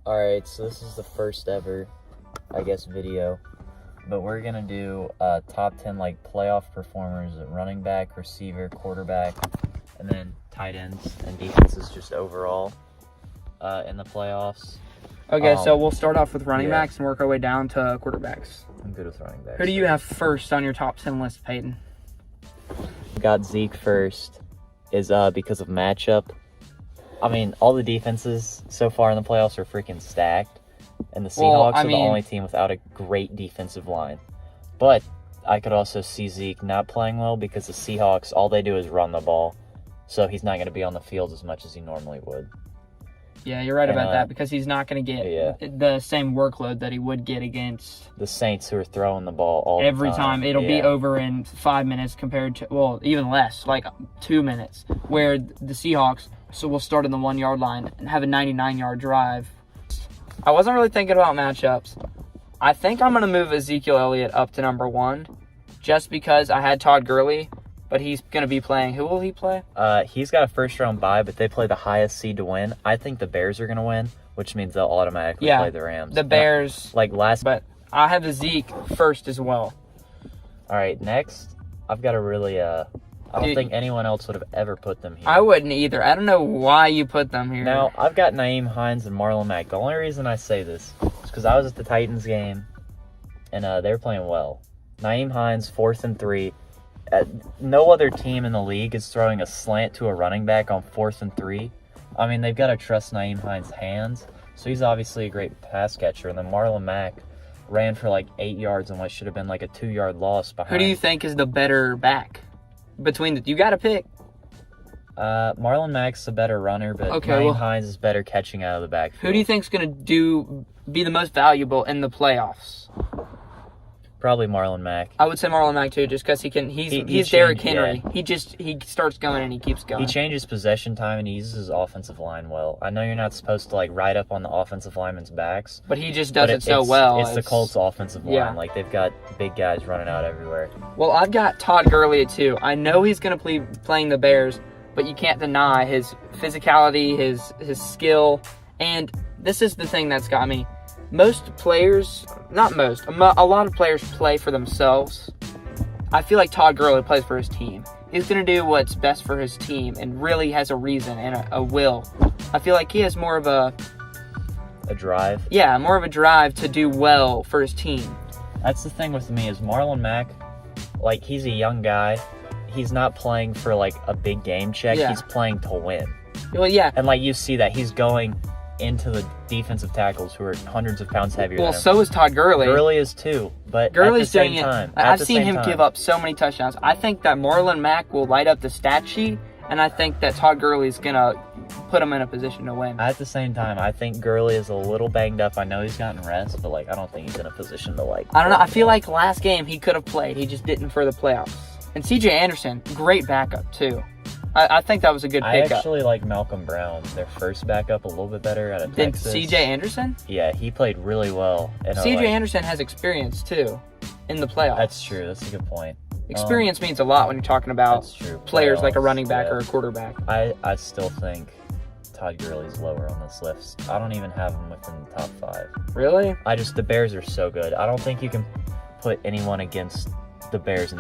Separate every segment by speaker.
Speaker 1: Alright, so this is the first ever, I guess, video. But we're going to do top 10 like playoff performers at running back, receiver, quarterback, and then tight ends and defenses just overall in the playoffs.
Speaker 2: Okay, so we'll start off with running backs and work our way down to quarterbacks.
Speaker 1: I'm good with running backs.
Speaker 2: Who do you have first on your top 10 list, Peyton?
Speaker 1: Got Zeke first is because of matchup. I mean, all the defenses so far in the playoffs are freaking stacked. And the Seahawks are the only team without a great defensive line. But I could also see Zeke not playing well because the Seahawks, all they do is run the ball. So he's not going to be on the field as much as he normally would.
Speaker 2: Yeah, you're right about that because he's not going to get the same workload that he would get against
Speaker 1: the Saints, who are throwing the ball all
Speaker 2: every
Speaker 1: the time.
Speaker 2: It'll be over in 5 minutes compared to, well, even less, like 2 minutes, where the Seahawks, so we'll start on the 1 yard line and have a 99-yard drive. I wasn't really thinking about matchups. I think I'm going to move Ezekiel Elliott up to number 1 just because I had Todd Gurley, but he's going to be playing. Who will he play?
Speaker 1: He's got a first-round bye, but they play the highest seed to win. I think the Bears are going to win, which means they'll automatically play the Rams.
Speaker 2: The Bears.
Speaker 1: But
Speaker 2: I have the Zeke first as well.
Speaker 1: All right, next, I've got a really I don't think anyone else would have ever put them here.
Speaker 2: I wouldn't either. I don't know why you put them here.
Speaker 1: Now, I've got Nyheim Hines and Marlon Mack. The only reason I say this is because I was at the Titans game, and they were playing well. Nyheim Hines, 4th and 3. No other team in the league is throwing a slant to a running back on 4th and 3. I mean, they've got to trust Nyheim Hines' hands, so he's obviously a great pass catcher. And then Marlon Mack ran for like 8 yards on what should have been like a 2-yard loss behind.
Speaker 2: Who do you think is the better back? You got to pick.
Speaker 1: Marlon Mack's the better runner, but Nyheim Hines is better catching out of the backfield.
Speaker 2: Who do you think's going to be the most valuable in the playoffs?
Speaker 1: Probably Marlon Mack.
Speaker 2: I would say Marlon Mack too, just because he's Derrick Henry. Yeah. He starts going and he keeps going.
Speaker 1: He changes possession time and he uses his offensive line well. I know you're not supposed to like ride up on the offensive linemen's backs,
Speaker 2: but he just does it so well.
Speaker 1: It's the Colts' offensive line. Like they've got big guys running out everywhere.
Speaker 2: Well, I've got Todd Gurley too. I know he's going to be playing the Bears, but you can't deny his physicality, his skill, and this is the thing that's got me. Most players, not most, a lot of players play for themselves. I feel like Todd Gurley plays for his team. He's going to do what's best for his team and really has a reason and a will. I feel like he has more of a
Speaker 1: drive?
Speaker 2: Yeah, more of a drive to do well for his team.
Speaker 1: That's the thing with me is Marlon Mack, like he's a young guy. He's not playing for like a big game check. Yeah. He's playing to win.
Speaker 2: Well, yeah.
Speaker 1: And like you see that he's going into the defensive tackles who are hundreds of pounds heavier than him.
Speaker 2: Well, so is Todd Gurley.
Speaker 1: Gurley is too, but
Speaker 2: Gurley's
Speaker 1: at the same time.
Speaker 2: I've seen him give up so many touchdowns. I think that Marlon Mack will light up the stat sheet, and I think that Todd Gurley's going to put him in a position to win.
Speaker 1: At the same time, I think Gurley is a little banged up. I know he's gotten rest, but like I don't think he's in a position to like...
Speaker 2: I don't know. I feel like last game he could have played. He just didn't for the playoffs. And CJ Anderson, great backup too. I think that was a good pickup.
Speaker 1: I actually like Malcolm Brown, their first backup, a little bit better out of Texas.
Speaker 2: Than C.J. Anderson?
Speaker 1: Yeah, he played really well.
Speaker 2: C.J. Anderson has experience, too, in the playoffs.
Speaker 1: That's true. That's a good point.
Speaker 2: Experience means a lot when you're talking about players like a running back or a quarterback.
Speaker 1: I still think Todd Gurley's lower on this list. I don't even have him within the top 5.
Speaker 2: Really?
Speaker 1: The Bears are so good. I don't think you can put anyone against the Bears.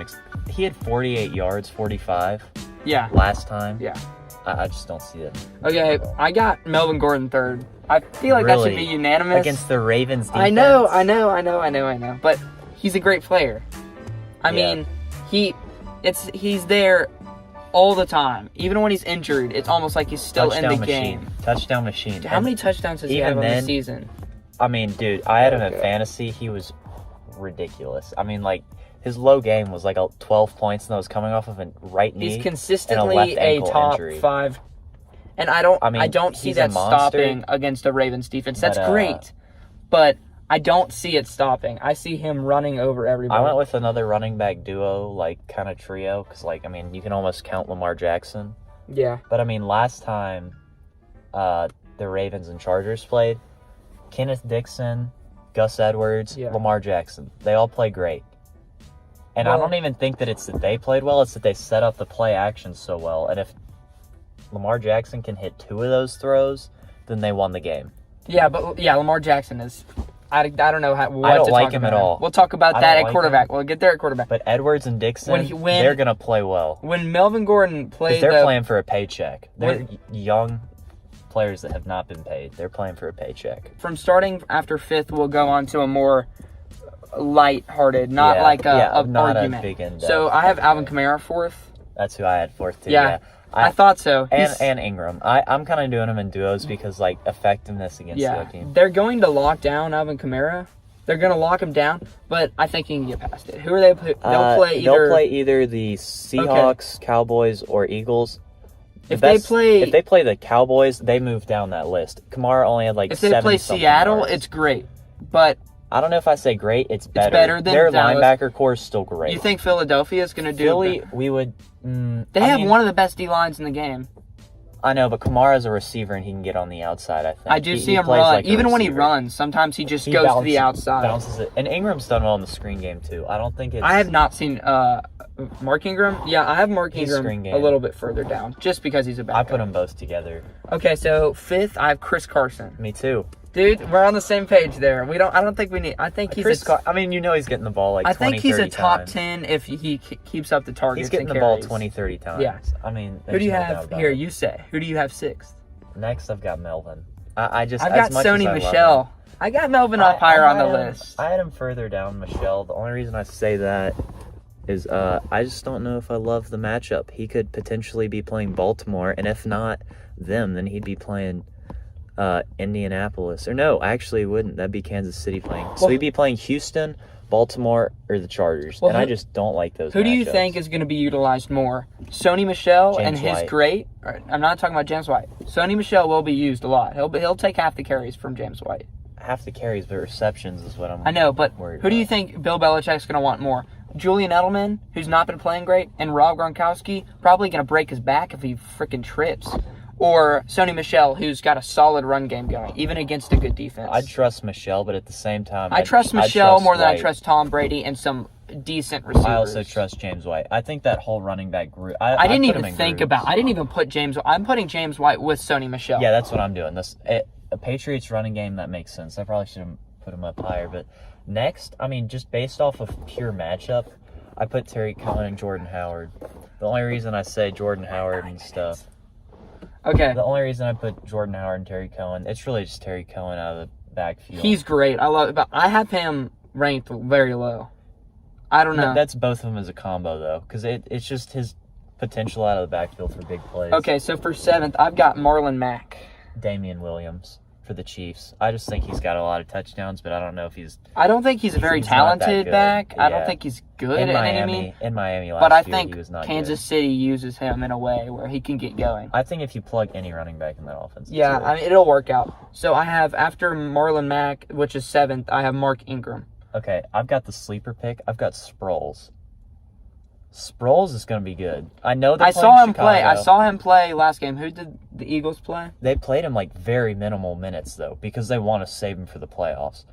Speaker 1: He had 48 yards, 45.
Speaker 2: Yeah.
Speaker 1: Last time.
Speaker 2: Yeah.
Speaker 1: I just don't see it.
Speaker 2: Okay, I got Melvin Gordon third. I feel like that should be unanimous.
Speaker 1: Against the Ravens defense?
Speaker 2: I know. But he's a great player. I mean, he's there all the time. Even when he's injured, it's almost like he's still in the game.
Speaker 1: Touchdown machine.
Speaker 2: How many touchdowns does he have on the season?
Speaker 1: I mean, dude, I had him in fantasy. He was ridiculous. I mean, like, his low game was like 12 points, and that was coming off of a right knee.
Speaker 2: He's consistently a top 5, and I don't see that stopping against a Ravens defense. That's great, but I don't see it stopping. I see him running over everybody.
Speaker 1: I went with another running back duo, like kind of trio, because you can almost count Lamar Jackson.
Speaker 2: Yeah,
Speaker 1: but last time the Ravens and Chargers played, Kenneth Dixon, Gus Edwards, Lamar Jackson, they all play great. And I don't even think that it's that they played well, it's that they set up the play action so well. And if Lamar Jackson can hit 2 of those throws, then they won the game.
Speaker 2: Yeah, but Lamar Jackson is. I don't know what
Speaker 1: I don't
Speaker 2: to
Speaker 1: like
Speaker 2: talk
Speaker 1: him
Speaker 2: about
Speaker 1: at all.
Speaker 2: We'll talk about
Speaker 1: I
Speaker 2: that
Speaker 1: don't
Speaker 2: at
Speaker 1: like
Speaker 2: quarterback.
Speaker 1: him.
Speaker 2: We'll get there at quarterback.
Speaker 1: But Edwards and Dixon,
Speaker 2: When
Speaker 1: they're going to play well.
Speaker 2: When Melvin Gordon
Speaker 1: 'Cause
Speaker 2: played,
Speaker 1: they're playing for a paycheck. They're young players that have not been paid. They're playing for a paycheck.
Speaker 2: From starting after 5th, we'll go on to a more light-hearted, not like a
Speaker 1: not
Speaker 2: argument.
Speaker 1: a big in-depth.
Speaker 2: So I have Alvin Kamara 4th.
Speaker 1: That's who I had 4th too.
Speaker 2: Yeah. I thought so.
Speaker 1: And Ingram. I'm kind of doing them in duos because like effectiveness against the other team.
Speaker 2: They're going to lock down Alvin Kamara. They're going to lock him down, but I think he can get past it. Who are they? They'll play
Speaker 1: either the Seahawks, Cowboys, or Eagles.
Speaker 2: If they
Speaker 1: play the Cowboys, they move down that list. Kamara only had like.
Speaker 2: If they play Seattle,
Speaker 1: yards.
Speaker 2: It's great, but
Speaker 1: I don't know if I say great. It's better.
Speaker 2: It's better than
Speaker 1: their
Speaker 2: Dallas.
Speaker 1: linebacker core is still great.
Speaker 2: You think Philadelphia is going to do?
Speaker 1: Philly, we would.
Speaker 2: They have one of the best D lines in the game.
Speaker 1: I know, but Kamara's a receiver and he can get on the outside, I think.
Speaker 2: I do see him
Speaker 1: plays
Speaker 2: run.
Speaker 1: like a
Speaker 2: Even when he
Speaker 1: receiver.
Speaker 2: runs, sometimes he just goes to the outside.
Speaker 1: Bounces it. And Ingram's done well in the screen game, too. I don't think it's...
Speaker 2: I have not seen Mark Ingram. Yeah, I have Mark Ingram
Speaker 1: screen game.
Speaker 2: a little bit further down, just because he's a backup.
Speaker 1: I put them both together.
Speaker 2: Okay, so 5th, I have Chris Carson.
Speaker 1: Me too.
Speaker 2: Dude, we're on the same page there. I don't think we need... I think he's
Speaker 1: I mean, you know he's getting the ball like 20,
Speaker 2: I think he's
Speaker 1: 30
Speaker 2: a top
Speaker 1: times.
Speaker 2: 10 if he keeps up the targets.
Speaker 1: He's getting
Speaker 2: and
Speaker 1: the ball
Speaker 2: carries.
Speaker 1: 20, 30 times.
Speaker 2: Yeah.
Speaker 1: I mean,
Speaker 2: Who do you
Speaker 1: there's no doubt
Speaker 2: have
Speaker 1: about
Speaker 2: here?
Speaker 1: it.
Speaker 2: You say. Who do you have 6th?
Speaker 1: Next, I've got Melvin. I've
Speaker 2: got Sony Michel. I got Melvin up higher on the list.
Speaker 1: I had him further down, Michel. The only reason I say that is I just don't know if I love the matchup. He could potentially be playing Baltimore, and if not them, then he'd be playing Indianapolis. Or no, actually he wouldn't. That'd be Kansas City playing. So he'd be playing Houston, Baltimore, or the Chargers. And I just don't like those
Speaker 2: Who do you
Speaker 1: matchups.
Speaker 2: think is going to be utilized more? Sony Michel and
Speaker 1: James
Speaker 2: his
Speaker 1: White.
Speaker 2: great... I'm not talking about James White. Sony Michel will be used a lot. He'll take half the carries from James White.
Speaker 1: Half the carries, but receptions is what I'm
Speaker 2: I know, but
Speaker 1: worried
Speaker 2: who do you
Speaker 1: about.
Speaker 2: think Bill Belichick's going to want more? Julian Edelman, who's not been playing great, and Rob Gronkowski, probably going to break his back if he freaking trips. Or Sony Michel, who's got a solid run game going, even against a good defense.
Speaker 1: I'd trust Michel, but at the same time...
Speaker 2: I trust Michel more than I
Speaker 1: White.
Speaker 2: trust Tom Brady and some decent receivers.
Speaker 1: I also trust James White. I think that whole running back group...
Speaker 2: I didn't
Speaker 1: put
Speaker 2: even
Speaker 1: him in
Speaker 2: think
Speaker 1: groups.
Speaker 2: about... I didn't even put James... I'm putting James White with Sony Michel.
Speaker 1: Yeah, that's what I'm doing. A Patriots running game, that makes sense. I probably should have put him up higher. But next, I mean, just based off of pure matchup, I put Terry Cohen and Jordan Howard. The only reason I say Jordan Howard and stuff...
Speaker 2: Okay.
Speaker 1: The only reason I put Jordan Howard and Terry Cohen, it's really just Terry Cohen out of the backfield.
Speaker 2: He's great. I love it, but I have him ranked very low. I don't know.
Speaker 1: That's both of them as a combo, though, because it's just his potential out of the backfield for big plays.
Speaker 2: Okay, so for 7th, I've got Marlon Mack.
Speaker 1: Damian Williams for the Chiefs. I just think he's got a lot of touchdowns, but I don't know if he's...
Speaker 2: I don't think he's a very
Speaker 1: He's not that
Speaker 2: talented
Speaker 1: good.
Speaker 2: back. I
Speaker 1: Yeah.
Speaker 2: don't think he's good
Speaker 1: in
Speaker 2: at
Speaker 1: Miami,
Speaker 2: any means.
Speaker 1: in Miami last
Speaker 2: But I
Speaker 1: year,
Speaker 2: think
Speaker 1: he was not
Speaker 2: Kansas
Speaker 1: good.
Speaker 2: City uses him in a way where he can get going.
Speaker 1: I think if you plug any running back in that offense,
Speaker 2: Yeah,
Speaker 1: it's
Speaker 2: I mean, it'll work out. So I have, after Marlon Mack, which is 7th, I have Mark Ingram.
Speaker 1: okay, I've got the sleeper pick. I've got Sproles. Sproles is going to be good. I know
Speaker 2: I saw him play. I saw him play last game. Who did the Eagles play?
Speaker 1: They played him like very minimal minutes, though, because they want to save him for the playoffs.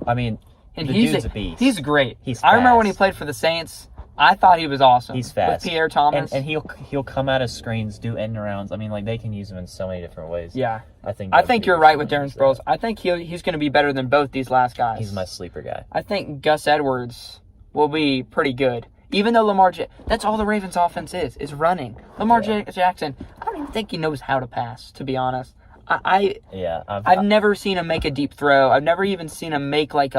Speaker 1: I mean,
Speaker 2: And
Speaker 1: the dude's a beast.
Speaker 2: He's great.
Speaker 1: He's
Speaker 2: I remember when he
Speaker 1: fast.
Speaker 2: played for the Saints. I thought he was awesome.
Speaker 1: He's fast.
Speaker 2: With Pierre Thomas.
Speaker 1: And he'll come out of screens, do end arounds. I mean, like, they can use him in so many different ways.
Speaker 2: Yeah.
Speaker 1: I think
Speaker 2: you're right with Darren Sproles. I think he's going to be better than both these last guys.
Speaker 1: He's my sleeper guy.
Speaker 2: I think Gus Edwards will be pretty good. Even though that's all the Ravens' offense is running. Lamar Jackson, I don't even think he knows how to pass, to be honest. I've never seen him make a deep throw. I've never even seen him make like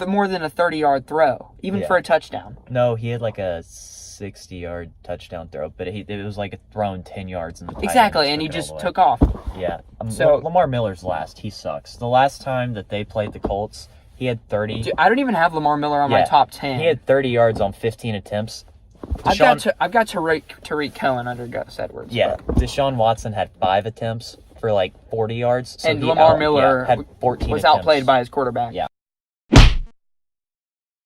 Speaker 2: more than a 30-yard throw, even for a touchdown.
Speaker 1: No, he had like a 60-yard touchdown throw, but it was like thrown 10 yards in the tight
Speaker 2: Exactly,
Speaker 1: end
Speaker 2: and he
Speaker 1: it
Speaker 2: just
Speaker 1: all the way.
Speaker 2: took off.
Speaker 1: Yeah.
Speaker 2: So
Speaker 1: Lamar Miller's last. He sucks. The last time that they played the Colts, he had 30.
Speaker 2: Dude, I don't even have Lamar Miller on my top 10.
Speaker 1: He had 30 yards on 15 attempts.
Speaker 2: I've got Tariq Cohen under Gus Edwards.
Speaker 1: Yeah, Deshaun Watson had 5 attempts for like 40 yards. So
Speaker 2: and Lamar Miller
Speaker 1: had 14
Speaker 2: was
Speaker 1: attempts.
Speaker 2: outplayed by his quarterback.
Speaker 1: Yeah.